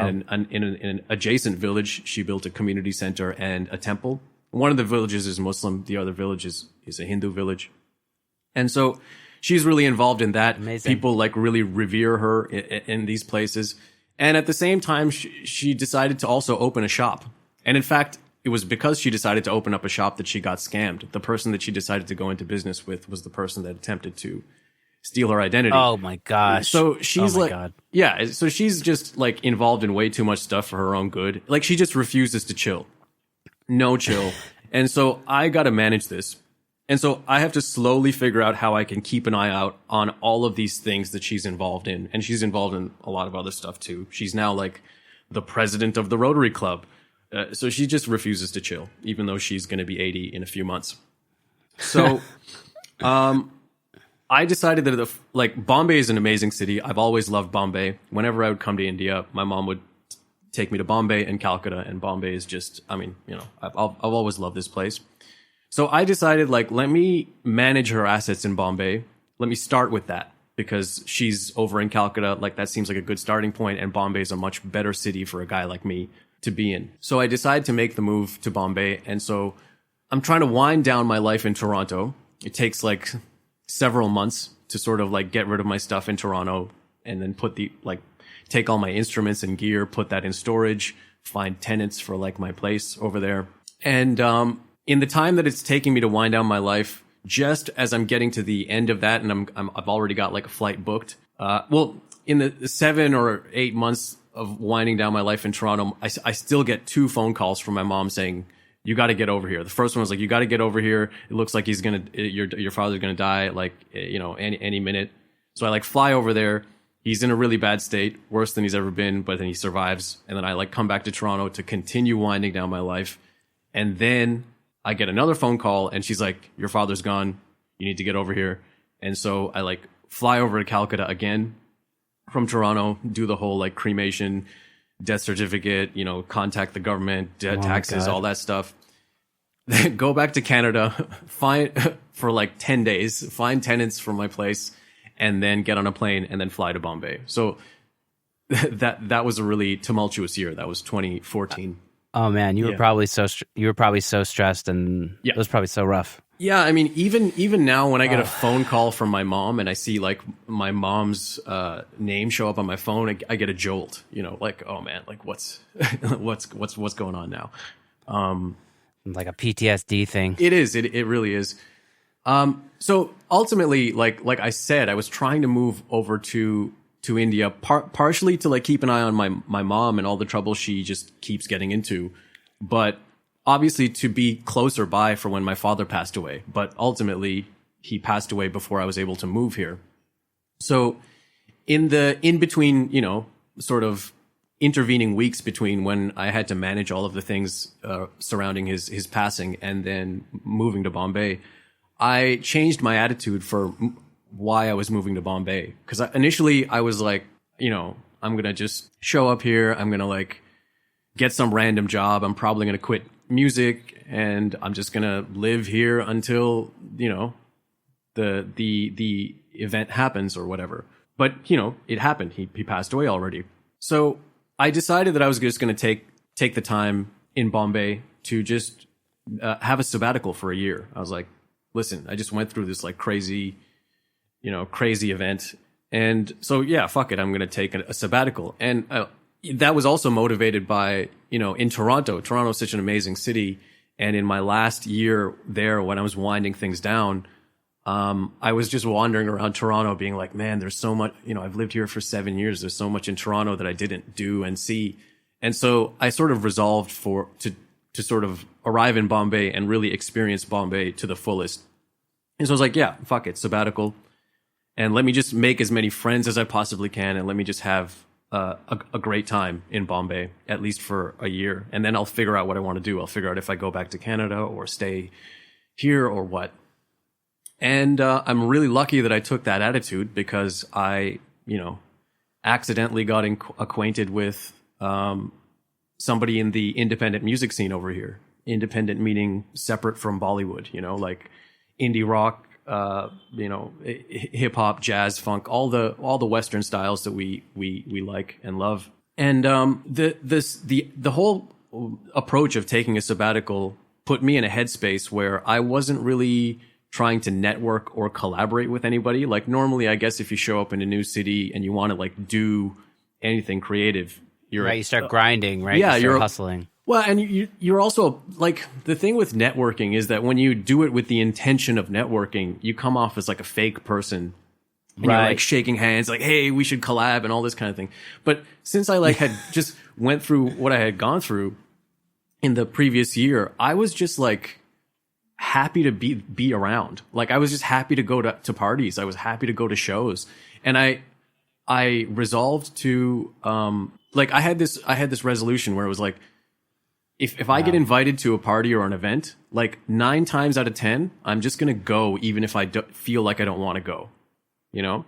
in an adjacent village, she built a community center and a temple. One of the villages is Muslim. The other village is a Hindu village. And so she's really involved in that. Amazing. People like really revere her in these places. And at the same time, she decided to also open a shop. And in fact, it was because she decided to open up a shop that she got scammed. The person that she decided to go into business with was the person that attempted to steal her identity. Oh my gosh. So she's God. yeah, so she's just like involved in way too much stuff for her own good. Like she just refuses to chill. No chill. And so I got to manage this. And so I have to slowly figure out how I can keep an eye out on all of these things that she's involved in. And she's involved in a lot of other stuff too. She's now like the president of the Rotary Club. So she just refuses to chill, even though she's going to be 80 in a few months. So, I decided that like Bombay is an amazing city. I've always loved Bombay. Whenever I would come to India, my mom would take me to Bombay and Calcutta, and Bombay is just, I mean, you know, I've always loved this place. So I decided, like, let me manage her assets in Bombay. Let me start with that because she's over in Calcutta. Like, that seems like a good starting point, and Bombay is a much better city for a guy like me to be in. So I decided to make the move to Bombay, and so I'm trying to wind down my life in Toronto. It takes, like, several months to sort of, like, get rid of my stuff in Toronto and then take all my instruments and gear, put that in storage, find tenants for, like, my place over there. And, in the time that it's taking me to wind down my life, just as I'm getting to the end of that, and I've already got like a flight booked. In the 7 or 8 months of winding down my life in Toronto, I still get 2 phone calls from my mom saying, "You got to get over here." The first one was like, "You got to get over here. It looks like your father's gonna die, like, you know, any minute." So I like fly over there. He's in a really bad state, worse than he's ever been, but then he survives. And then I like come back to Toronto to continue winding down my life, and then I get another phone call and she's like, "Your father's gone. You need to get over here." And so I like fly over to Calcutta again from Toronto, do the whole like cremation, death certificate, you know, contact the government, taxes, all that stuff. Then go back to Canada, for like 10 days, find tenants for my place, and then get on a plane and then fly to Bombay. So that was a really tumultuous year. That was 2014. Oh man, you were probably so stressed, and it was probably so rough. Yeah, I mean, even now when I get a phone call from my mom and I see like my mom's name show up on my phone, I get a jolt. You know, like, oh man, like what's going on now? Like a PTSD thing. It is. It really is. So ultimately, like I said, I was trying to move over to India, partially to like keep an eye on my mom and all the trouble she just keeps getting into, but obviously to be closer by for when my father passed away. But ultimately, he passed away before I was able to move here. So in between, you know, sort of intervening weeks between when I had to manage all of the things surrounding his passing and then moving to Bombay, I changed my attitude for why I was moving to Bombay. Because initially I was like, you know, I'm going to just show up here. I'm going to like get some random job. I'm probably going to quit music and I'm just going to live here until, you know, the event happens or whatever. But, you know, it happened. He passed away already. So I decided that I was just going to take the time in Bombay to just have a sabbatical for a year. I was like, listen, I just went through this like crazy event. And so, yeah, fuck it. I'm going to take a sabbatical. And that was also motivated by, you know, in Toronto. Toronto is such an amazing city. And in my last year there, when I was winding things down, I was just wandering around Toronto being like, man, there's so much, you know, I've lived here for 7 years. There's so much in Toronto that I didn't do and see. And so I sort of resolved to sort of arrive in Bombay and really experience Bombay to the fullest. And so I was like, yeah, fuck it, sabbatical. And let me just make as many friends as I possibly can. And let me just have a great time in Bombay, at least for a year. And then I'll figure out what I want to do. I'll figure out if I go back to Canada or stay here or what. And I'm really lucky that I took that attitude because I, you know, accidentally got acquainted with somebody in the independent music scene over here. Independent meaning separate from Bollywood, you know, like indie rock, you know, hip hop, jazz, funk, all the Western styles that we like and love. And the whole approach of taking a sabbatical put me in a headspace where I wasn't really trying to network or collaborate with anybody. Like normally, I guess if you show up in a new city and you want to like do anything creative, you start grinding, right? Yeah, you're hustling. Well, and you're also like, the thing with networking is that when you do it with the intention of networking, you come off as like a fake person. And you're like shaking hands, like, hey, we should collab and all this kind of thing. But since I like had just went through what I had gone through in the previous year, I was just like happy to be around. Like I was just happy to go to parties. I was happy to go to shows. And I resolved to like I had this resolution where it was like, if I get invited to a party or an event, like 9 times out of 10, I'm just going to go even if I feel like I don't want to go. You know,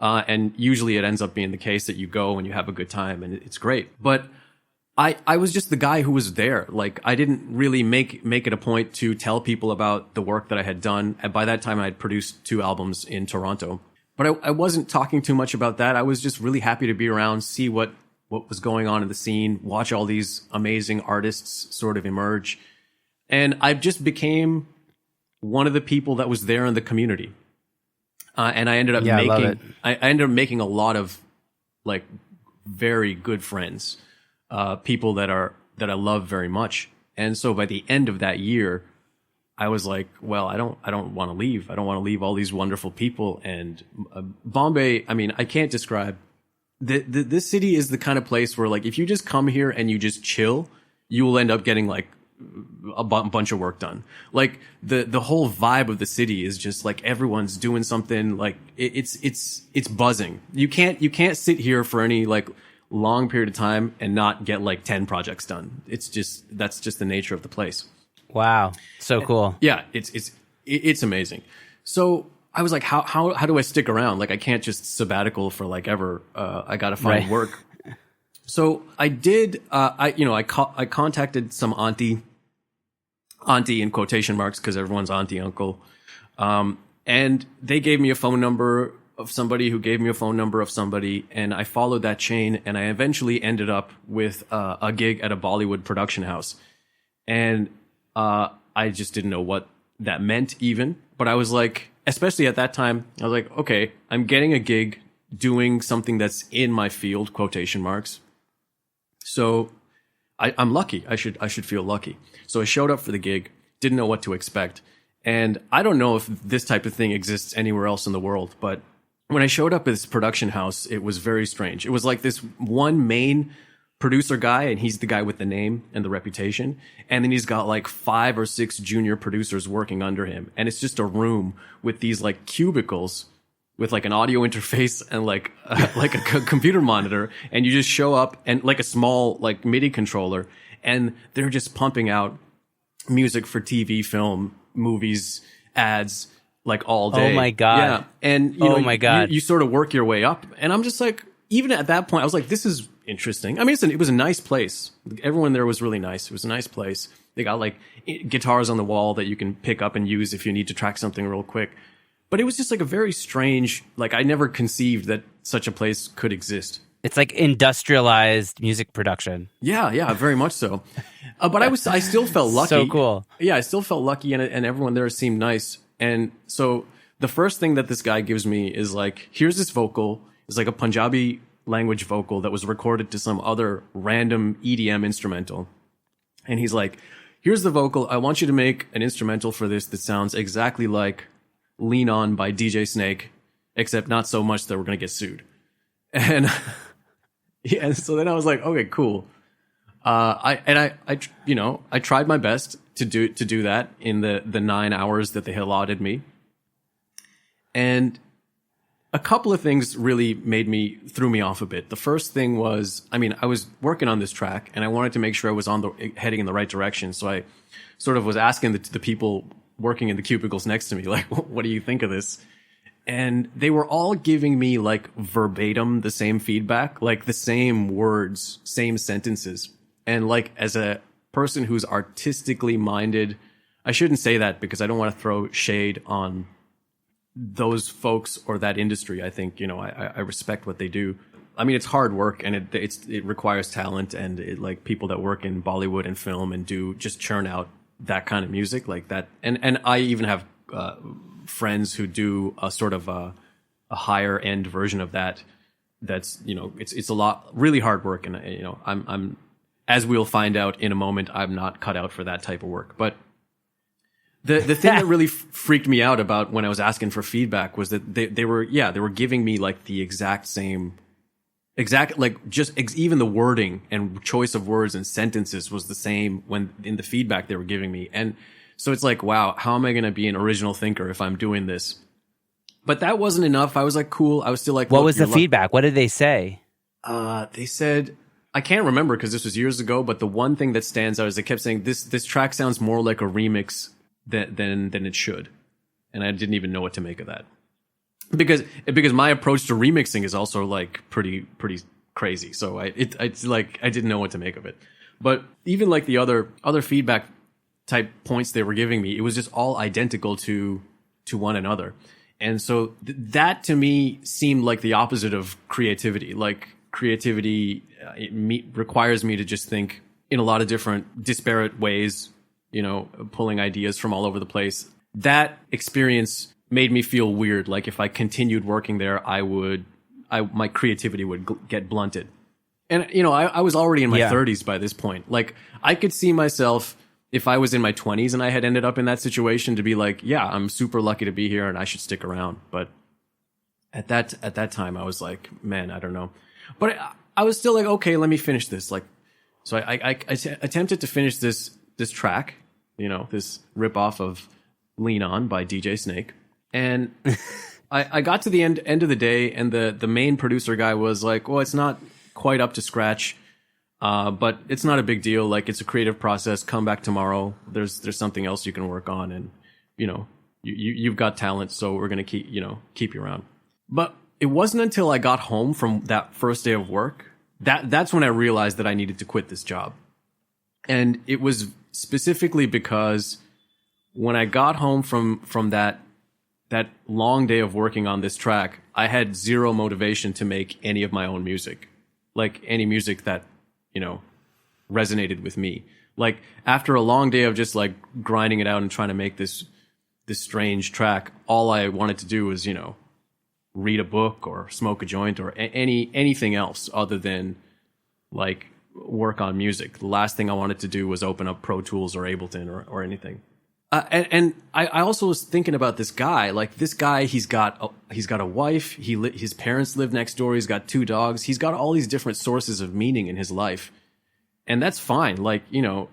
and usually it ends up being the case that you go and you have a good time and it's great. But I was just the guy who was there. Like I didn't really make it a point to tell people about the work that I had done. And by that time I had produced 2 albums in Toronto, but I wasn't talking too much about that. I was just really happy to be around, see what was going on in the scene, watch all these amazing artists sort of emerge. And I just became one of the people that was there in the community. And I ended up I ended up making a lot of like very good friends, people that I love very much. And so by the end of that year, I was like, well, I don't want to leave. I don't want to leave all these wonderful people. And Bombay, I mean, I can't describe this city is the kind of place where like if you just come here and you just chill, you will end up getting like a bunch of work done. Like the whole vibe of the city is just like everyone's doing something. Like it's buzzing. You can't sit here for any like long period of time and not get like 10 projects done. That's just the nature of the place. Wow, so cool. Yeah, it's amazing. So I was like, how do I stick around? Like I can't just sabbatical for like ever. I got to find work. So I did. I contacted some auntie in quotation marks because everyone's auntie uncle, and they gave me a phone number of somebody who gave me a phone number of somebody, and I followed that chain, and I eventually ended up with a gig at a Bollywood production house, and I just didn't know what that meant even, but I was like, especially at that time, I was like, okay, I'm getting a gig doing something that's in my field, quotation marks. So I'm lucky. I should feel lucky. So I showed up for the gig, didn't know what to expect. And I don't know if this type of thing exists anywhere else in the world, but when I showed up at this production house, it was very strange. It was like this one main producer guy, and he's the guy with the name and the reputation. And then he's got like 5 or 6 junior producers working under him. And it's just a room with these like cubicles with like an audio interface and like a computer monitor, and you just show up and like a small like MIDI controller, and they're just pumping out music for TV, film, movies, ads, like all day. Oh my god! Yeah, and you sort of work your way up, and I'm just like, even at that point, I was like, this is interesting. I mean, it was a nice place. Everyone there was really nice. It was a nice place. They got like guitars on the wall that you can pick up and use if you need to track something real quick. But it was just like a very strange, like I never conceived that such a place could exist. It's like industrialized music production. Yeah, very much so. But I still felt lucky. So cool. Yeah, I still felt lucky, and everyone there seemed nice. And so the first thing that this guy gives me is like, here's this vocal. It's like a Punjabi language vocal that was recorded to some other random EDM instrumental. And he's like, here's the vocal. I want you to make an instrumental for this that sounds exactly like Lean On by DJ Snake, except not so much that we're going to get sued. And yeah, so then I was like, okay, cool. I tried my best to do that in the 9 hours that they allotted me. And a couple of things really threw me off a bit. The first thing was, I mean, I was working on this track and I wanted to make sure I was heading in the right direction. So I sort of was asking the people working in the cubicles next to me, like, what do you think of this? And they were all giving me like verbatim the same feedback, like the same words, same sentences. And like, as a person who's artistically minded, I shouldn't say that because I don't want to throw shade on those folks or that industry. I think, I respect what they do. I mean, it's hard work, and it requires talent, and like people that work in Bollywood and film and do just churn out that kind of music like that. And I even have friends who do a sort of a higher end version of that. That's, you know, it's a lot, really hard work, and you know, I'm as we'll find out in a moment, I'm not cut out for that type of work. But the thing that really freaked me out about when I was asking for feedback was that they were giving me like the even the wording and choice of words and sentences was the same when in the feedback they were giving me. And so it's like, wow, how am I going to be an original thinker if I'm doing this? But that wasn't enough. I was like, cool. I was still like, what was the feedback? What did they say? They said, I can't remember because this was years ago, but the one thing that stands out is they kept saying this track sounds more like a remix than it should. And I didn't even know what to make of that. Because my approach to remixing is also like pretty crazy. So it's like I didn't know what to make of it. But even like the other feedback type points they were giving me, it was just all identical to one another. And so that to me seemed like the opposite of creativity. Like creativity requires me to just think in a lot of different disparate ways, you know, pulling ideas from all over the place. That experience made me feel weird. Like if I continued working there, my creativity would get blunted. And, you know, I was already in my 30s by this point. Like I could see myself, if I was in my 20s and I had ended up in that situation, to be like, yeah, I'm super lucky to be here and I should stick around. But at that time, I was like, man, I don't know. But I was still like, okay, let me finish this. Like, so I attempted to finish this track, you know, this ripoff of Lean On by DJ Snake. And I got to the end of the day, and the main producer guy was like, well, it's not quite up to scratch, but it's not a big deal. Like, it's a creative process. Come back tomorrow. There's something else you can work on, and you know, you've got talent, so we're gonna keep you around. But it wasn't until I got home from that first day of work that's when I realized that I needed to quit this job. And it was specifically because when I got home from that long day of working on this track, I had zero motivation to make any of my own music, like any music that, you know, resonated with me. Like after a long day of just like grinding it out and trying to make this strange track, all I wanted to do was, you know, read a book or smoke a joint or anything else other than like work on music. The last thing I wanted to do was open up Pro Tools or Ableton or anything. And I also was thinking about this guy. Like this guy, he's got a wife. His parents live next door. He's got 2 dogs. He's got all these different sources of meaning in his life, and that's fine. Like, you know,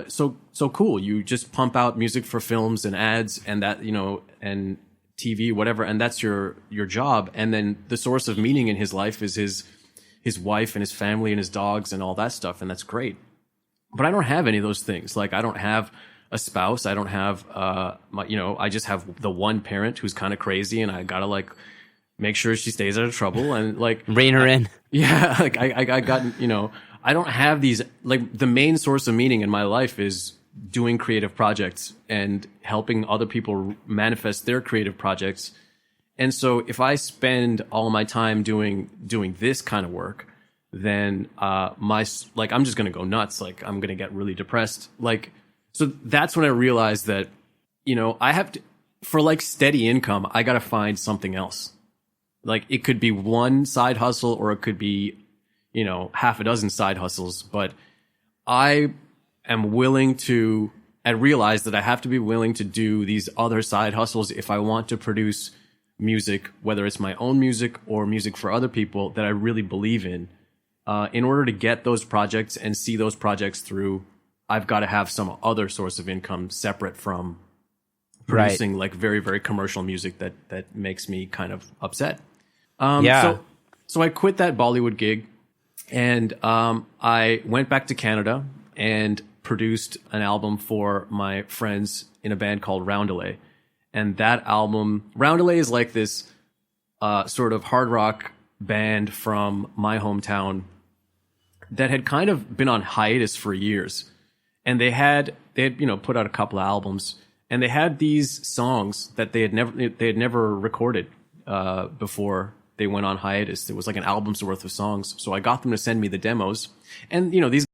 so cool. You just pump out music for films and ads and that, you know, and TV, whatever, and that's your job. And then the source of meaning in his life is his wife and his family and his dogs and all that stuff, and that's great. But I don't have any of those things. Like I don't have a spouse. I don't have I just have the one parent who's kind of crazy, and I gotta like make sure she stays out of trouble and like rein her in. Yeah, like I got, you know, I don't have these. Like the main source of meaning in my life is doing creative projects and helping other people manifest their creative projects. And so if I spend all my time doing this kind of work, then I'm just going to go nuts. Like I'm going to get really depressed. Like, so that's when I realized that, you know, I have to, for like steady income, I got to find something else. Like it could be one side hustle or it could be, you know, half a dozen side hustles, but I am willing to, and realize that I have to be willing to do these other side hustles if I want to produce music, whether it's my own music or music for other people that I really believe in order to get those projects and see those projects through, I've got to have some other source of income separate from producing like very, very commercial music that makes me kind of upset. So I quit that Bollywood gig and I went back to Canada and produced an album for my friends in a band called Roundelay. And that album, Roundelay is like this sort of hard rock band from my hometown that had kind of been on hiatus for years. And they had you know, put out a couple of albums, and they had these songs that they had never recorded before they went on hiatus. It was like an album's worth of songs. So I got them to send me the demos. And, you know, these